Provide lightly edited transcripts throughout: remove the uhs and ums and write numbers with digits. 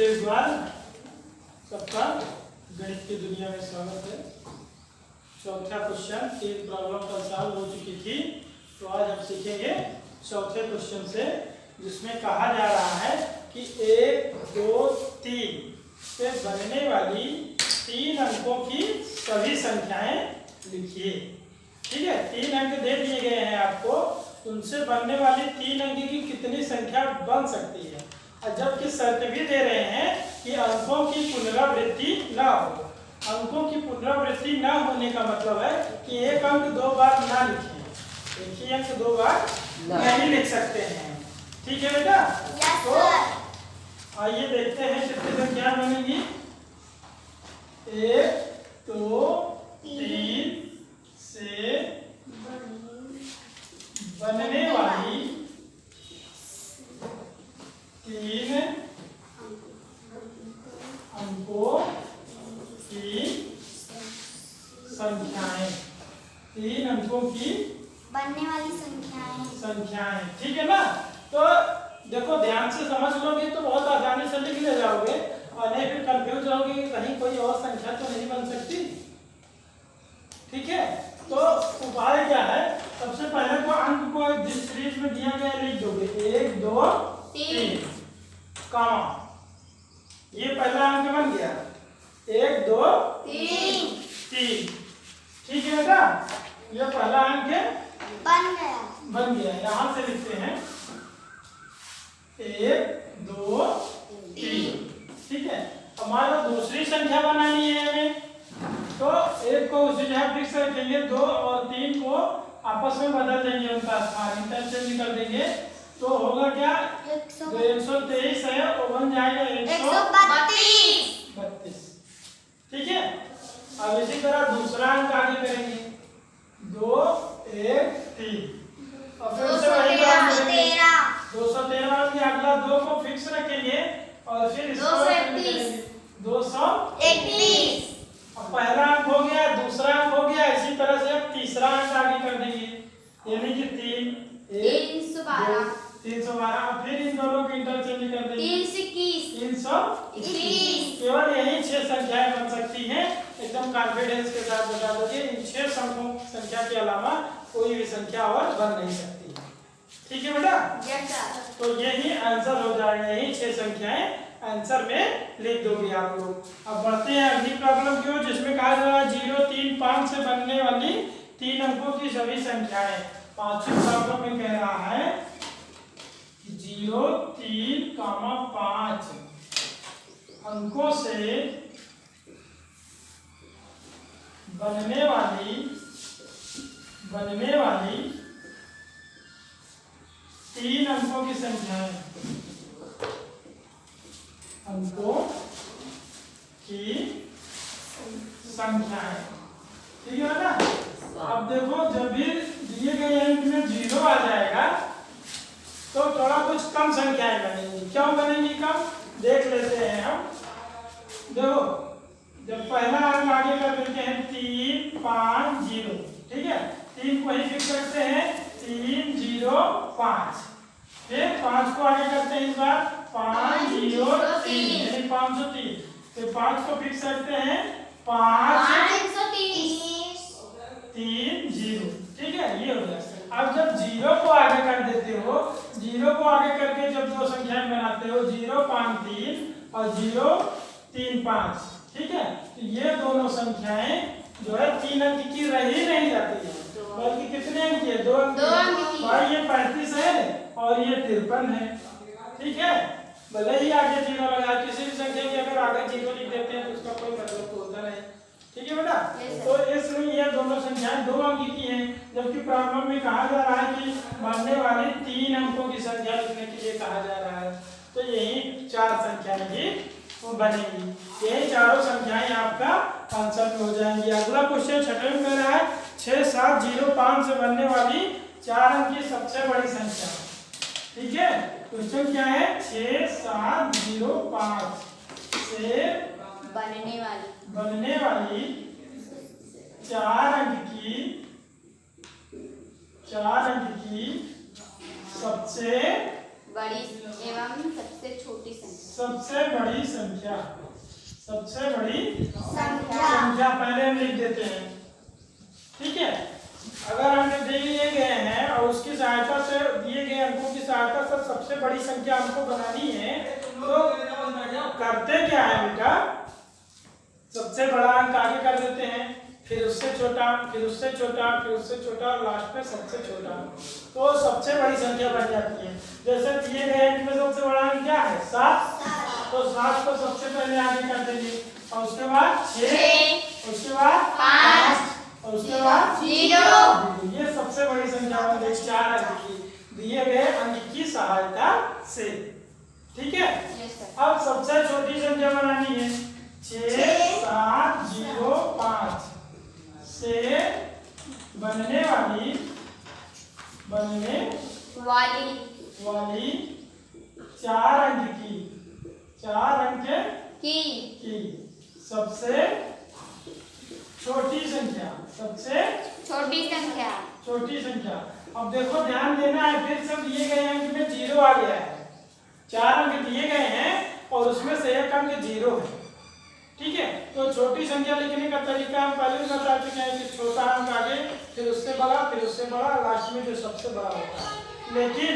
एक बार सबका गणित की दुनिया में स्वागत है। चौथा क्वेश्चन, 3 प्रॉब्लम कल सॉल्व हो चुकी थी, तो आज हम सीखेंगे चौथे क्वेश्चन से, जिसमें कहा जा रहा है कि 1, 2, 3 से बनने वाली 3 अंकों की सभी संख्याएं लिखिए। ठीक है, 3 अंक दे दिए गए हैं आपको, उनसे बनने वाली 3 अंक की कितनी संख्या बन सकती है, और जबकि शर्त भी दे रहे हैं कि अंकों की पुनरावृत्ति न हो। अंकों की पुनरावृत्ति न होने का मतलब है कि एक अंक 2 बार ना लिखें, एक ही अंक 2 बार नहीं लिख सकते हैं। ठीक है बेटा? तो आइए देखते हैं कितनी संख्या बनेगी। 1, 2, 3 से बनने वाली 3 अंकों की संख्याएं, 3 अंकों की बनने वाली संख्याएं। ठीक है ना? तो देखो, ध्यान से समझ लोगे तो बहुत आसानी से लिख ले जाओगे, और नहीं फिर कंफ्यूज रहोगे कि कहीं कोई और संख्या तो नहीं बन सकती। ठीक है, तो उपाय क्या है? सबसे पहले तो अंक को जिस सीरीज में दिया गया लिख दोगे, 1, 2, 3 कामा, ये पहला अंक बन गया, 1, 2, 3। ठीक है बेटा, ये पहला अंक बन गया। यहाँ से लिखते हैं 1, 2, 3। ठीक है, हमारा दूसरी संख्या बनानी है हमें, तो 1 को उसी जगह फिक्स रखेंगे, 2 और 3 को आपस में बदल देंगे, उनका स्थान इंटरचेंज कर देंगे, तो होगा क्या? 123 है, वो बन जाएगा 132। ठीक है, अब इसी तरह दूसरा अंक आगे करेंगे, 2, 1, 3, और फिर से वही काम करेंगे, 213 के अगला 2 को फिक्स रखेंगे, और फिर इसको 221। अब पहला अंक हो गया, दूसरा अंक हो गया, इसी तरह से अब तीसरा अंक आगे कर देंगे, यानी कि 312। फिर इन दोनों को इंटरचेंज कर देंगे, 321। केवल यही 6 संख्याएं बन सकती हैं। एकदम कॉन्फिडेंस के साथ बता दो कि इन 6 संख्या के अलावा कोई भी संख्या और बन नहीं सकती। ठीक है बेटा? तो यही आंसर हो जाएगा, यही 6 संख्याएं आंसर में लिख दोगे आप लोग। अब बढ़ते हैं अगली प्रॉब्लम की ओर, जिसमें कहा जा रहा है 0, 3, 5 से बनने वाली 3 अंकों की सभी संख्याएं। पांचवी प्रॉब्लम में कह रहा है 0, 3, 5 अंकों से बनने वाली 3 अंकों की संख्याएं, अंकों की संख्याएं। ठीक है ना? अब देखो, जब भी दिए गए अंक में 0 आ जाएगा तो थोड़ा कुछ कम संख्याएं बनेंगी। क्यों बनेंगी कम, देख लेते हैं हम। देखो, जब पहला अंक आगे कर देते हैं 3, 5, 0। ठीक है, 3 को ही फिक्स करते हैं, 3, 0, 5। फिर 5 को आगे करते हैं इस बार, 5, 0, 3, यानी 503। फिर 5 को फिक्स करते हैं, 5, 3, 0। ठीक है, ये हो गया। अब जब 0 को आगे कर देते हो, 0 को आगे करके जब 2 संख्याएं बनाते हो, 0, 5, 3 और 0, 3, 5। ठीक है, तो ये दोनों संख्याएं जो है 3 अंक की रही नहीं जाती है, बल्कि कितने अंक की है? 2 अंक की। भाई ये 35 है और ये 53 है। ठीक है, भले ही आगे 0 लगा, किसी भी संख्या की अगर आगे 0 लिख देते हैं तो उसका कोई मतलब तो होता नहीं। ठीक है बेटा? तो इसमें ये दोनों संख्याएं 2 अंक की हैं, जबकि प्रॉब्लम में कहा जा रहा है कि बनने वाली 3 अंकों की संख्या लिखने के लिए कहा जा रहा है, तो यही 4 संख्याएं भी बनेगी। यही चारों संख्याएं आपका आंसर में हो जाएंगी। अगला क्वेश्चन 6वें में कह रहा है 6, 7, 0, 5 से बनने वाली 4 अंक की सबसे बड़ी संख्या। ठीक है, क्वेश्चन क्या है? 6, 7, 0, 5 से बनने वाली 4 अंक की सबसे बड़ी एवं सबसे छोटी संख्या। सबसे बड़ी संख्या, सबसे बड़ी संख्या। संख्या पहले हम लिख देते हैं, ठीक है। अगर हमें दिए गए हैं और उसकी सहायता से, दिए गए अंकों की सहायता से सबसे बड़ी संख्या हमको बनानी है, तो करते क्या है बेटा, सबसे बड़ा अंक आगे कर देते हैं, फिर उससे छोटा, फिर उससे छोटा, फिर उससे छोटा और लास्ट में सबसे छोटा, तो सबसे बड़ी संख्या बन जाती है। जैसे दिए गए अंक में सबसे बड़ा अंक क्या है 7, तो 7 को सबसे पहले आगे कर देंगे और उसके बाद 6, उसके बाद 5 और उसके बाद 0। ये सबसे बड़ी संख्या बन गई 4 अंक की, दिए गए अंक की सहायता से, ठीक है। अब सबसे छोटी संख्या बनानी है, 6, 7, 0, 5 से बनने वाली वाली 4 अंक की, 4 अंक की सबसे छोटी संख्या, सबसे छोटी संख्या। छोटी संख्या। अब देखो ध्यान देना है, फिर से दिए गए अंक में 0 आ गया है, 4 अंक दिए गए हैं और उसमें से एक अंक 0 है, ठीक है। तो छोटी संख्या लिखने का तरीका हम पहले भी बता चुके हैं कि छोटा अंक आगे, फिर उससे बड़ा, फिर उससे बड़ा, लास्ट में जो सबसे बड़ा होता है। लेकिन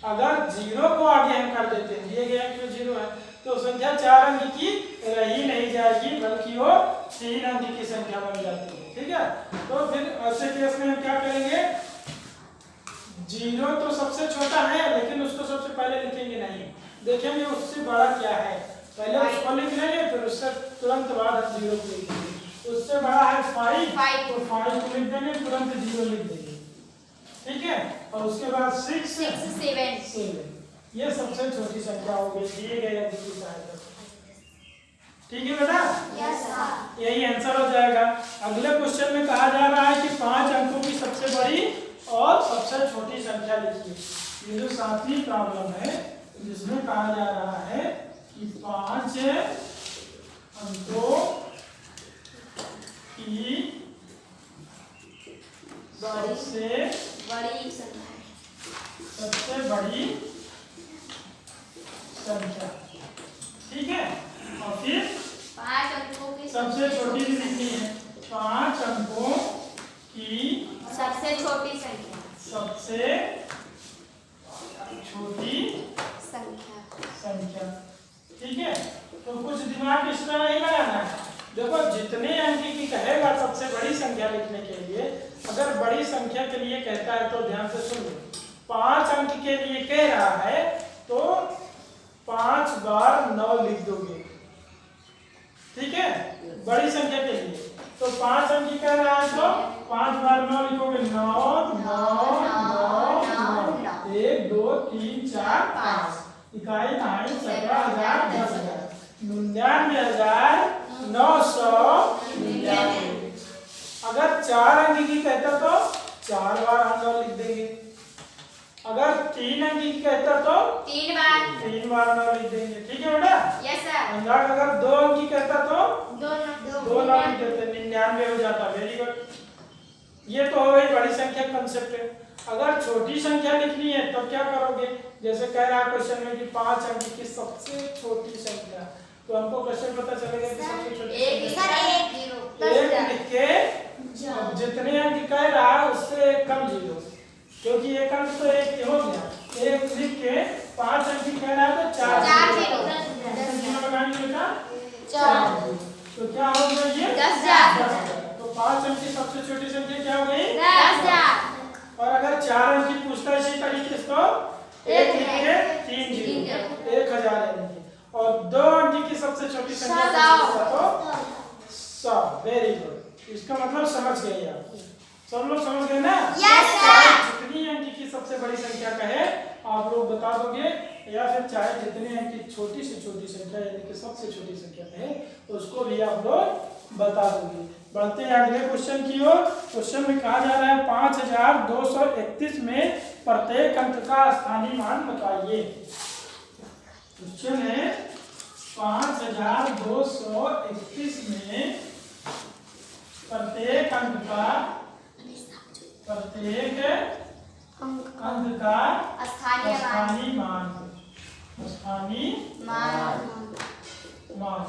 अगर 0 को आगे हम कर देते हैं, दिए गए अंक में 0 है, तो संख्या 4 अंक की रही नहीं जाएगी, बल्कि वो 3 अंक की संख्या बन जाती है, ठीक है। तो फिर ऐसे केस में हम क्या करेंगे, 0 तो सबसे छोटा है लेकिन उसको सबसे पहले लिखेंगे नहीं, देखेंगे उससे बड़ा क्या है, पहले उसको लिख लेंगे, फिर उससे तुरंत बाद हम 0 को लिख देंगे। उससे बड़ा है 5, तो 5 को लिख देंगे, तुरंत 0 लिख देंगे, ठीक है। और उसके बाद 6, 7, ये सबसे छोटी संख्या हो गई दिए गए अंक की सहायता से, ठीक है बेटा। यही आंसर हो जाएगा। अगले क्वेश्चन में कहा जा रहा है कि 5 अंकों की सबसे बड़ी और सबसे छोटी संख्या लिखिए। ये जो 7वीं प्रॉब्लम है जिसमें कहा जा रहा है कि 5 अंकों की सबसे बड़ी संख्या, ठीक है। और फिर 5 अंकों की सबसे छोटी भी लिखनी है, 5 अंकों की सबसे छोटी संख्या। सबसे छोटी संख्या, ठीक है। तो कुछ दिमाग इस तरह नहीं लगाना है, देखो जितने अंक की कहेगा सबसे बड़ी संख्या लिखने के लिए, अगर बड़ी संख्या के लिए कहता है तो ध्यान से सुन लो, 5 अंक के लिए कह रहा है तो 5 बार 9 लिख दोगे, ठीक है। बड़ी संख्या के लिए तो 5 अंक की कह रहा है तो 5 बार 9 लिखोगे, 9 9 9 9 1 2 3 4 5, इकाई 17,000 10,000 99,999। अगर 4 अंक की कहता तो 4 बार हम 9 लिख देंगे, अगर 3 अंक की कहता तो 3 बार 9 लिख देंगे, ठीक है बेटा। Yes sir. अगर 2 अंक की कहता तो 2 9 लिख देते, 99 हो जाता। वेरी गुड, ये तो हो गई बड़ी संख्या कंसेप्ट है। अगर छोटी संख्या लिखनी है तो क्या करोगे, जैसे कह रहा है क्वेश्चन में कि 5 अंक की सबसे छोटी संख्या, तो हमको क्वेश्चन पता चलेगा कि सबसे छोटी एक लिख के जितने अंक कह रहा है उससे एक कम 0, क्योंकि एक अंक तो एक हो गया, एक लिख के 5 अंक कह रहा है तो 4 लगाएंगे, 4, तो क्या हो गया ये 10,000। तो 5 अंक की सबसे छोटी संख्या क्या हो गई 10,000। और अगर 4 अंक की पूछता है इसी तरीके से तो एक लिख के 3 0 1000 यानी कि, और 2 अंक की सबसे छोटी संख्या तो 100। वेरी गुड, इसका मतलब समझ गए आप, सब लोग समझ गए ना। Yes sir. जितनी अंक की सबसे बड़ी संख्या कहे आप लोग बता दोगे, या फिर चाहे जितने अंक की छोटी से छोटी संख्या यानी कि सबसे छोटी संख्या कहे उसको भी आप लोग बता दोगे। बढ़ते हैं अगले क्वेश्चन की ओर। क्वेश्चन में कहा जा रहा है 5231 में प्रत्येक अंक का स्थानीय मान बताइए। क्वेश्चन है 5231 में प्रत्येक अंक अंक का स्थानीय मान स्थानीय मान मान।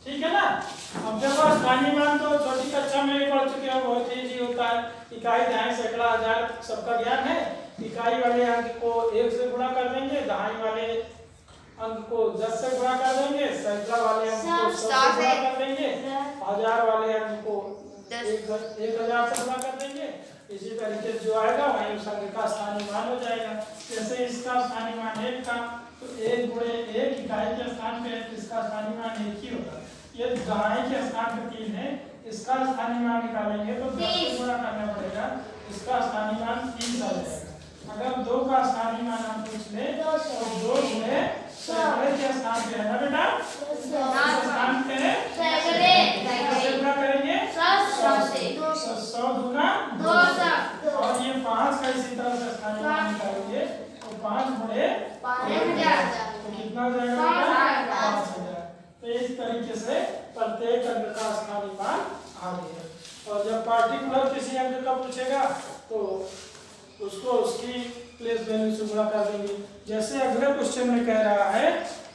ठीक है ना। अब देखो स्थानीय मान तो छोटी कक्षा में भी पढ़ चुके हो, बहुत ही इजी होता है। इकाई, दहाई, सैकड़ा, हजार सबका ज्ञान है। इकाई वाले अंक को 1 से गुणा कर देंगे, दहाई वाले अंक को 10 से गुणा कर देंगे, सैकड़ा वाले अंक को 100 से गुणा कर देंगे, हजार वाले अंक को 1000 से गुणा कर देंगे। इसी तरीके से जो आएगा वही उस अंक का स्थानीय मान हो जाएगा। जैसे इसका स्थानीय मान 1 का, तो 1 गुणे 1 इकाई के स्थान पे इसका स्थानीय मान 1 ही होगा। ये दहाई के स्थान पे 3 है, इसका स्थानीय मान निकालेंगे तो 10 से गुणा करना पड़ेगा, इसका स्थानीय मान 3 आ जाएगा। अगर 2 का स्थानीय मान हम पूछ ले तो 2 गुणे सैकड़े के स्थान पे है ना बेटा, स्थान पे है सैकड़े, कैसे गुणा करेंगे 100 से, 100 गुना 200, और ये 5 का इसी तरह से स्थानीय मान निकालेंगे तो 5 गुणे 5000, तो कितना हो जाएगा 5000। तो इस तरीके से प्रत्येक अंक का स्थानीय मान आ गया। और जब पार्टिकुलर किसी अंक का पूछेगा तो उसको उसकी प्लेस वैल्यू से गुणा कर देंगे। जैसे अगले क्वेश्चन में कह रहा है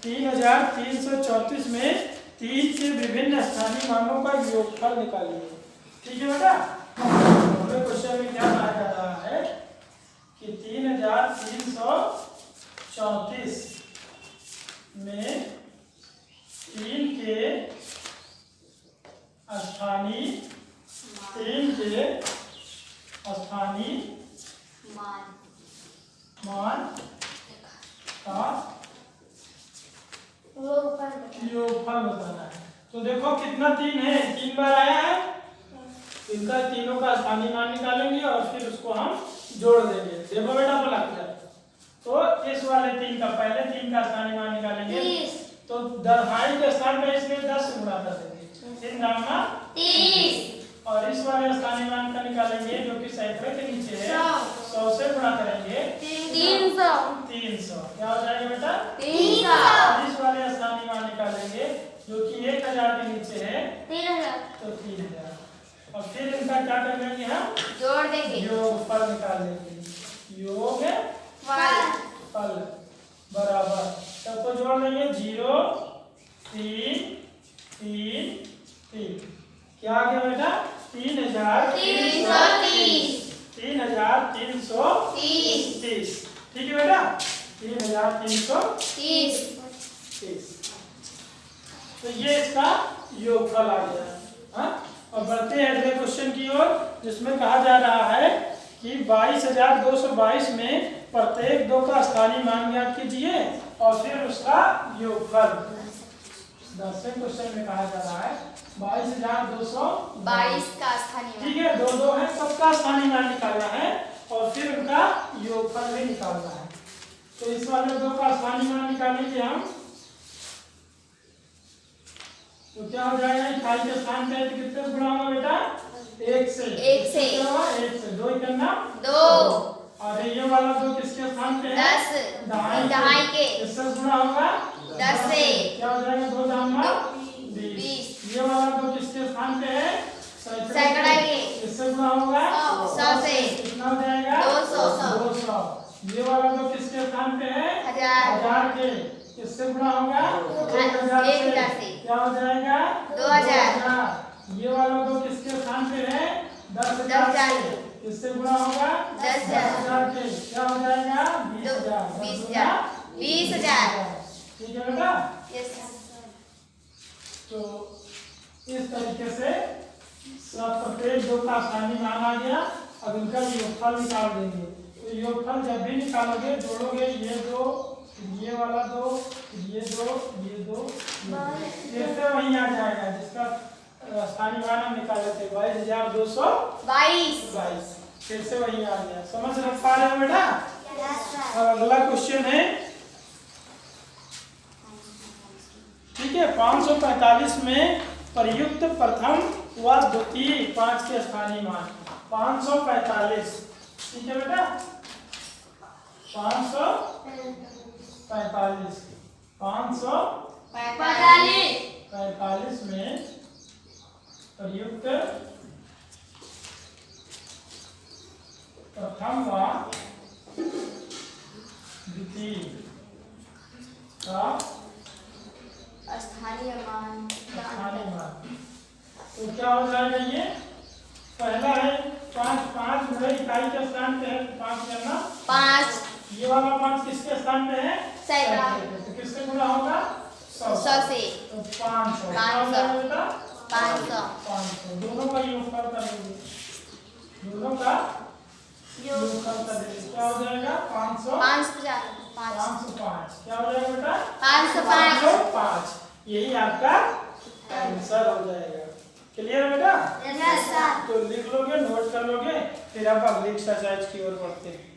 3334 में 3 के विभिन्न स्थानीय मानों का योगफल निकालिए। ठीक है बेटा। अगले क्वेश्चन में क्या कहा जा रहा है कि 3334 में 3 के स्थानीय मान का योगफल बताना है। तो देखो कितना 3 है, 3 बार आया है, इनका तीनों का स्थानीय मान निकालेंगे और फिर उसको हम जोड़ देंगे। देखो बेटा बोला क्या, तो इस वाले 3 का, पहले 3 का स्थानीय मान निकालेंगे तो दहाई के स्थान पे इसलिए 10 से गुणा कर देंगे, 3 दामा 30, और इस वाले स्थानीय मान का निकालेंगे जो कि सैकड़े के नीचे है, 100 से गुणा करेंगे 300, क्या हो जाएगा बेटा 300। और इस वाले स्थानीय मान निकालेंगे जो कि 1000 के नीचे है, 3000, तो 3000, और फिर इनका क्या कर लेंगे हम जोड़ देंगे, योगफल निकाल लेंगे। योगफल बराबर सबको जोड़ देंगे 0 3 3 3, क्या आ गया बेटा 3330। ठीक है बेटा 3330। तो ये इसका योगफल आ गया। हाँ, और बढ़ते हैं अगले क्वेश्चन की ओर, जिसमें कहा जा रहा है कि 22222 में प्रत्येक 2 का स्थानीय मान ज्ञात कीजिए और फिर उसका योगफल। 10वें क्वेश्चन में कहा जा रहा है 22222 का स्थानीय मान, ठीक है, 2 है, सबका स्थानीय मान निकालना है और फिर उनका योगफल भी निकालना है। तो इस वाले 2 का स्थानीय मान निकालेंगे हम, तो क्या हो जाएगा, इकाई के स्थान पे कितने से गुणा होगा बेटा 1 से, 1 से 2 करना 2, और ये वाला 2 किसके स्थान पे है 10, दहाई के, इससे गुणा होगा 10 से, क्या हो जाएगा 2 दामा 20। ये वाला 2 किसके स्थान पे है सैकड़ा के, इससे गुणा होगा 100 से, कितना हो जाएगा 200। ये वाला 2 किसके स्थान पे है 1000 के, इससे गुणा होगा 1000 से, क्या हो जाएगा 2000। ये वाला 2 किसके स्थान पे है 10,000 से, इससे गुणा होगा 10,000 के, क्या हो जाएगा 20,000। ठीक है बेटा। यस। तो इस तरीके से सब प्रत्येक 2 का स्थानीय मान आ गया। अब इनका योगफल निकाल देंगे। तो योगफल जब भी निकालोगे जोड़ोगे, ये 2 ये वाला 2 ये 2 ये 2 ऐसे वही आ जाएगा जिसका स्थानीय मान हम निकाले थे 22,222, फिर से वही आ गया। समझ रख पा रहे हो बेटा। अब अगला क्वेश्चन है, ठीक है, 545 में प्रयुक्त प्रथम व द्वितीय 5 के स्थानीय मान 545। ठीक है बेटा 545 में प्रयुक्त प्रथम व स्थानीय मान स्थानीय मान। तो क्या हो जाएगा ये? पहला है 5, 5 जो है इकाई के स्थान पे है, तो 5 करना 5 ये वाला 5 किसके स्थान पे है? सैकड़ा। तो किससे गुणा होगा? 100 से तो 500 क्या हो 500 जाएगा बेटा? 500 500 दोनों का योगफल कर देंगे, दोनों का योगफल कर देंगे, क्या हो जाएगा? 500 505 क्या हो जाएगा बेटा? 505 505 यही आपका आंसर हो जाएगा। क्लियर है बेटा? Yes sir. तो लिख लोगे, नोट कर लोगे, फिर आप अगले एक्सरसाइज की ओर बढ़ते हैं।